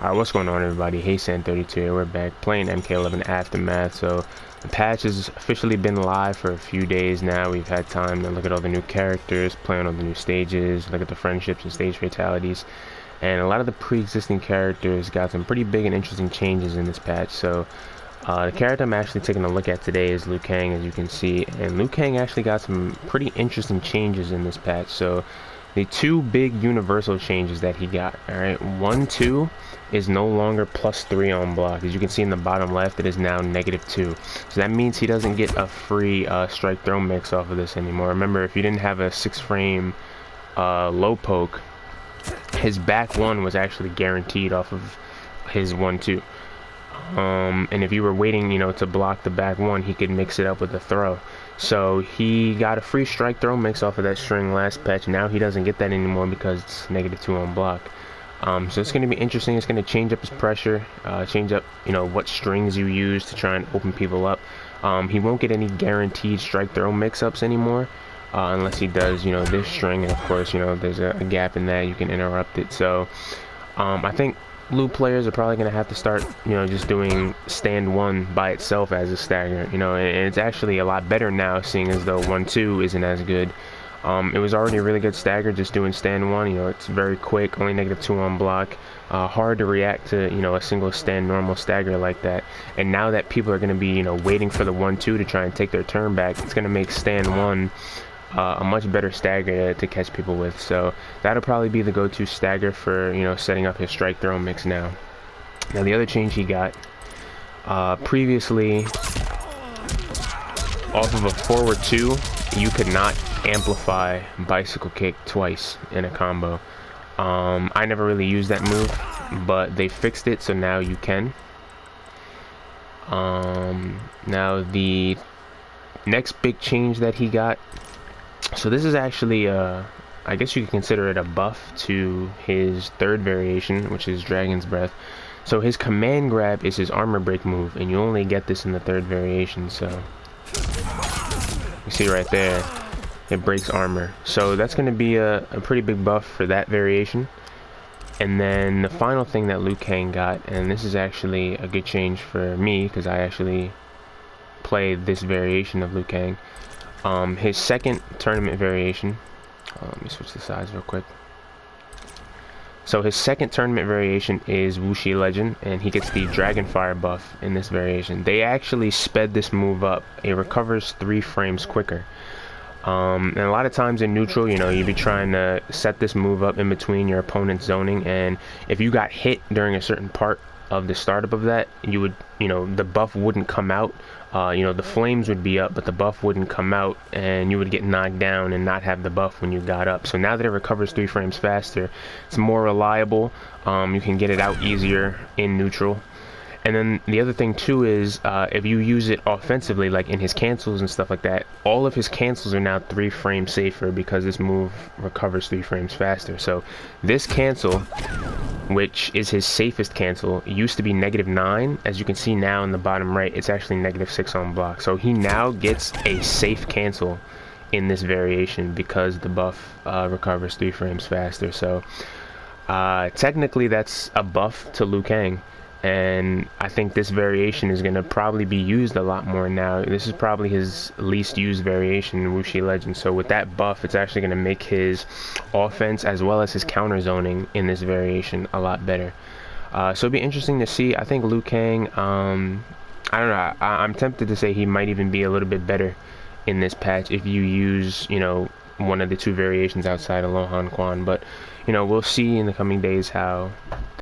Alright, what's going on everybody? Hey San32 here, we're back playing MK11 Aftermath. So the patch has officially been live for a few days now. We've had time to look at all the new characters, play on all the new stages, look at the friendships and stage fatalities. And a lot of the pre-existing characters got some pretty big and interesting changes in this patch. So the character I'm actually taking a look at today is Liu Kang, as you can see. And Liu Kang actually got some pretty interesting changes in this patch. So the two big universal changes that he got, alright, 1-2 is no longer +3 on block. As you can see in the bottom left, it is now -2. So that means he doesn't get a free strike throw mix off of this anymore. Remember, if you didn't have a 6-frame low poke, his back one was actually guaranteed off of his 1-2. And if you were waiting, you know, to block the back one, he could mix it up with a throw. So he got a free strike throw mix off of that string last patch. Now he doesn't get that anymore because it's -2 on block. So it's going to be interesting. It's going to change up his pressure, change up, you know, what strings you use to try and open people up. He won't get any guaranteed strike throw mix-ups anymore, unless he does, you know, this string. And of course, you know, there's a gap in that. You can interrupt it. So I think Liu players are probably going to have to start, you know, just doing stand 1 by itself as a stagger, you know, and it's actually a lot better now, seeing as though 1-2 isn't as good. It was already a really good stagger just doing stand 1, you know, it's very quick, only -2 on block, hard to react to, you know, a single stand normal stagger like that. And now that people are going to be, you know, waiting for the 1-2 to try and take their turn back, it's going to make stand 1 a much better stagger to catch people with. So that'll probably be the go-to stagger for, you know, setting up his strike throw mix now. Now the other change he got, previously off of a forward 2, you could not amplify bicycle kick twice in a combo. I never really used that move, but they fixed it, so now you can. Now the next big change that he got, so this is actually I guess you could consider it a buff to his third variation, which is Dragon's Breath. So his command grab is his armor break move, and you only get this in the third variation. So you see right there, it breaks armor. So that's going to be a pretty big buff for that variation. And then the final thing that Liu Kang got, and this is actually a good change for me because I actually played this variation of Liu Kang. His second tournament variation, let me switch the size real quick. So his second tournament variation is Wuxi Legend, and he gets the Dragonfire buff in this variation. They actually sped this move up. It recovers 3 frames quicker. And a lot of times in neutral, you know, you'd be trying to set this move up in between your opponent's zoning, and if you got hit during a certain part of the startup of that, you would, you know, the buff wouldn't come out. You know, the flames would be up, but the buff wouldn't come out, and you would get knocked down and not have the buff when you got up. So now that it recovers 3 frames faster, it's more reliable. You can get it out easier in neutral. And then the other thing too is, if you use it offensively, like in his cancels and stuff like that, all of his cancels are now 3 frames safer because this move recovers 3 frames faster. So this cancel, which is his safest cancel, used to be -9. As you can see now in the bottom right, it's actually -6 on block. So he now gets a safe cancel in this variation because the buff recovers 3 frames faster. So technically that's a buff to Liu Kang. And I think this variation is going to probably be used a lot more now. This is probably his least used variation in Wuxi Legend. So with that buff, it's actually going to make his offense as well as his counter zoning in this variation a lot better. So it'll be interesting to see. I think Liu Kang, I don't know, I'm tempted to say he might even be a little bit better in this patch if you use, you know, one of the 2 variations outside of Lohan Quan. But, you know, we'll see in the coming days how